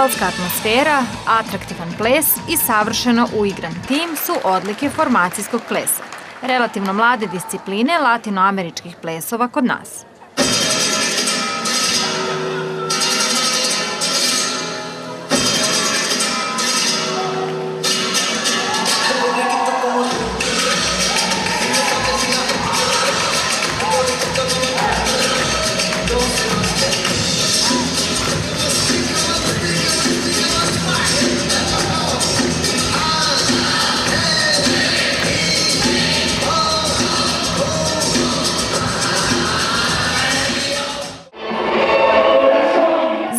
Fudbalska atmosfera, atraktivan ples i savršeno uigran tim su odlike formacijskog plesa, relativno mlade discipline latinoameričkih plesova kod nas.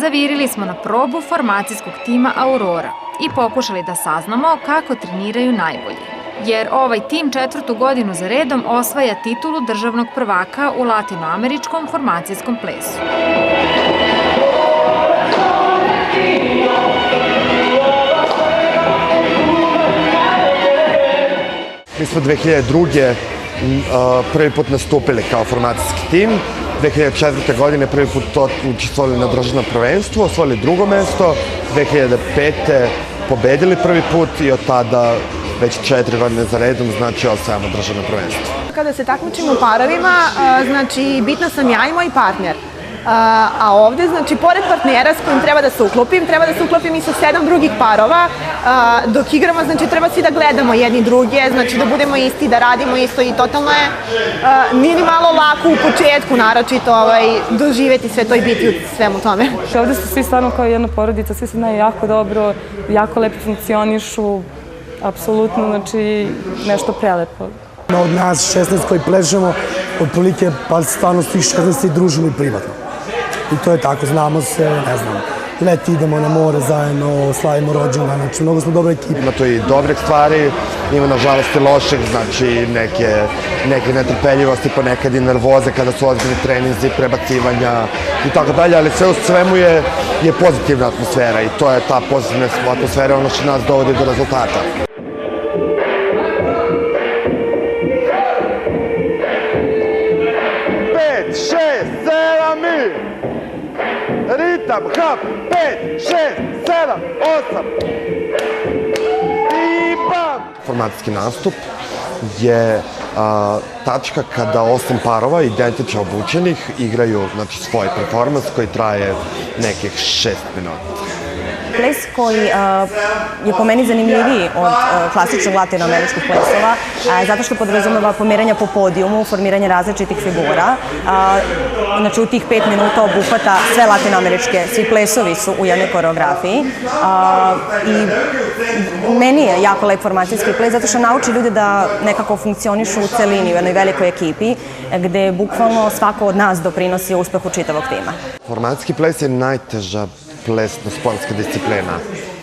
Zavirili smo na probu formacijskog tima Aurora i pokušali da saznamo kako treniraju najbolji. Jer ovaj tim 4. godinu za redom osvaja titulu državnog prvaka u latinoameričkom formacijskom plesu. Mi smo 2002. prvi put nastupili kao formacijski tim. 2004. godine prvi put učestvovali na državnom prvenstvu, osvojili drugo mesto, 2005. pobedili prvi put i od tada već 4 godine za redom, znači osvajamo državno prvenstvo. Kada se takmičimo u parovima, znači bitna sam ja i moj partner. A ovde, znači, pored partnera s kojim treba da se uklopim i sa 7 drugih parova. Dok igramo, znači, treba svi da gledamo jedni druge, znači da budemo isti, da radimo isto i totalno je, nije ni malo lako u početku, naročito doživeti sve to i biti u svemu tome. Ovde su svi stvarno kao jedna porodica, svi se znaju jako dobro, jako lepo funkcionišu, apsolutno, znači, nešto prelepo. Od nas 16 koji plešemo, otprilike, pa stvarno svih 16 i družimo i privatno. I to je tako, znamo se, ne znam, leti idemo na more zajedno, slavimo rođendan, znači mnogo smo dobra ekipa. Ima to i dobrih stvari, ima nažalost i loših, znači neke netrpeljivosti, ponekad i nervoze kada su ozbiljni treninzi, prebacivanja i tako dalje, ali sve u svemu je pozitivna atmosfera i to je ta pozitivna atmosfera, ono što nas dovodi do rezultata. Ritam, hap, 5, 6, 7, 8 i bam! Formacijski nastup je tačka kada 8 parova identično obučenih igraju svoj performans koji traje nekih 6 minuta. Ples koji je po meni zanimljiviji od klasičnog latinoameričkih plesova, zato što podrazumeva pomeranja po podijumu, formiranje različitih figura. Znači, u tih 5 minuta obuhvata sve latinoameričke, svi plesovi su u jednoj koreografiji. I meni je jako lep formacijski ples, zato što nauči ljude da nekako funkcionišu u celini, u jednoj velikoj ekipi, gde bukvalno svako od nas doprinosi uspehu čitavog tima. Formacijski ples je najteža plesna sportska disciplina.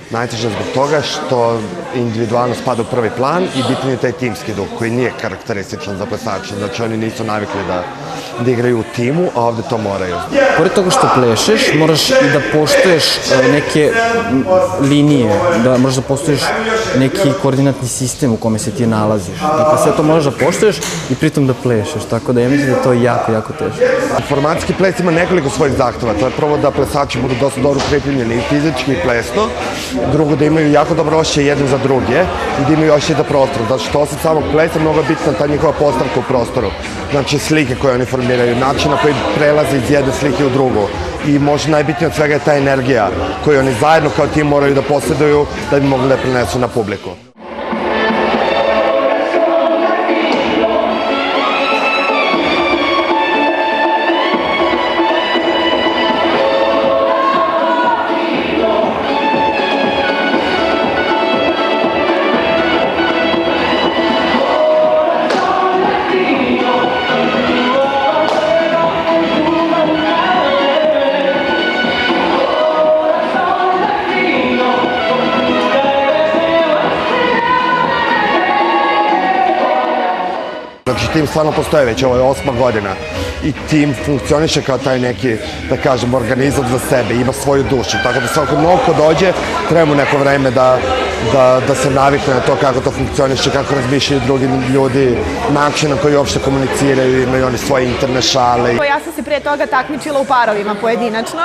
Najteža zbog toga što individualno spada u prvi plan i bitan je taj timski duh koji nije karakterističan za plesače. Znači oni nisu navikli da igraju u timu, a ovde to moraju. Pored toga što plešeš, moraš i da poštuješ neke linije, da moraš da poštuješ neki koordinatni sistem u kome se ti nalaziš. Dakle, sve to moraš da poštuješ i pritom da plešeš, tako da ja mislim da je to jako, jako teško. Formacijski ples ima nekoliko svojih zahteva. To je prvo da plesači budu dosta dobro pripremljeni i fizički i plesno. Drugo, da imaju jako dobro osjećaj jedan za druge i da imaju osjećaj za prostor. Zato što osim samog plesa mnogo je bitna ta njihova postavka u prostoru. Znači slike koje oni formiraju, način na koji prelaze iz jedne slike u drugu. I možda najbitnije od svega je ta energija koju oni zajedno kao tim moraju da posjeduju da bi mogli da je prenesu na publiku. tim stvarno postoje već, ovo je 8. godina i tim funkcioniše kao taj neki, da kažem, organizam za sebe, ima svoju dušu, tako da svako novo ko dođe, treba mu neko vreme da se navikne na to kako to funkcioniše, kako razmišljaju drugi ljudi, način na koji uopšte komuniciraju, imaju oni svoje interne šale. Ja sam se pre toga takmičila u parovima pojedinačno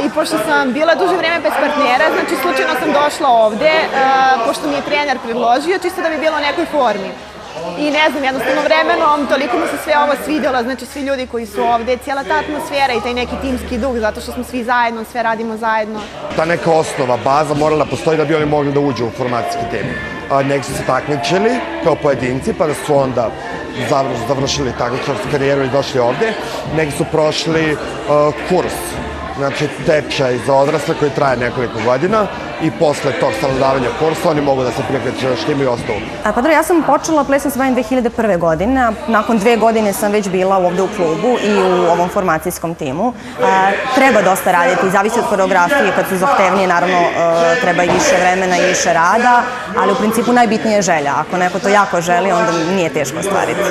i pošto sam bila duže vreme bez partnera, znači slučajno sam došla ovde, pošto mi je trener predložio, čisto da bi bila u nekoj formi. I ne znam, jednostavno vremenom, toliko mi se sve ovo svidjelo, znači svi ljudi koji su ovde, cijela ta atmosfera i taj neki timski duh, zato što smo svi zajedno, sve radimo zajedno. Ta neka osnova, baza morala postoji da bi oni mogli da uđu u formacijski tim. Neki su se takmičili kao pojedinci, pa da su onda završili takmičarsku karijeru i došli ovde. Neki su prošli kurs, znači tečaj za odrasle koji traje nekoliko godina i posle tog savladavanja kursa oni mogu da se priključe na štimu i osnovu. Pa dobro, ja sam počela plesom se bavim 2001. godine, nakon 2 godine sam već bila ovde u klubu i u ovom formacijskom timu. Treba dosta raditi, zavisi od koreografije, kad su zahtevnije, naravno treba i više vremena i više rada, ali u principu najbitnije je želja. Ako neko to jako želi, onda nije teško ostvariti.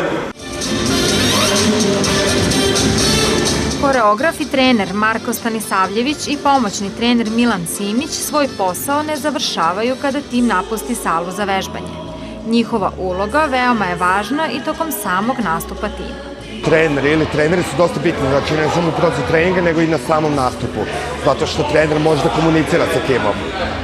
Koreograf i trener Marko Stanisavljević i pomoćni trener Milan Simić svoj posao ne završavaju kada tim napusti salu za vežbanje. Njihova uloga veoma je važna i tokom samog nastupa tima. Treneri ili treneri su dosta bitni, znači ne samo u procesu treninga, nego i na samom nastupu. Zato što trener može da komunicira sa timom,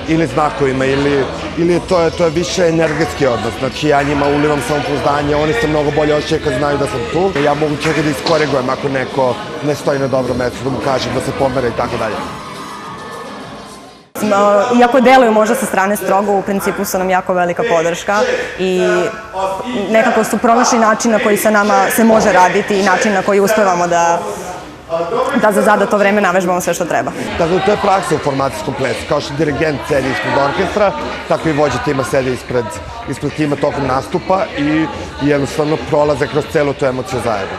ili znakovima, ili to je više energetski odnos. Znači ja njima ulivam samopouzdanje, oni se mnogo bolje osjećaju kad znaju da sam tu. Ja mogu čak da iskorigujem ako neko ne stoji na dobrom mestu, da mu kažem da se pomere i tako dalje. Iako deluju možda sa strane strogo, u principu su nam jako velika podrška i nekako su pronašli način na koji sa nama se može raditi i način na koji uspevamo da za zadato vreme navežbamo sve što treba. Tako da to je praksa u formacijskom plesu. Kao što dirigent sedi ispred orkestra, tako i vođa tima sedi ispred tima tokom nastupa i jednostavno prolaze kroz celu tu emociju zajedno.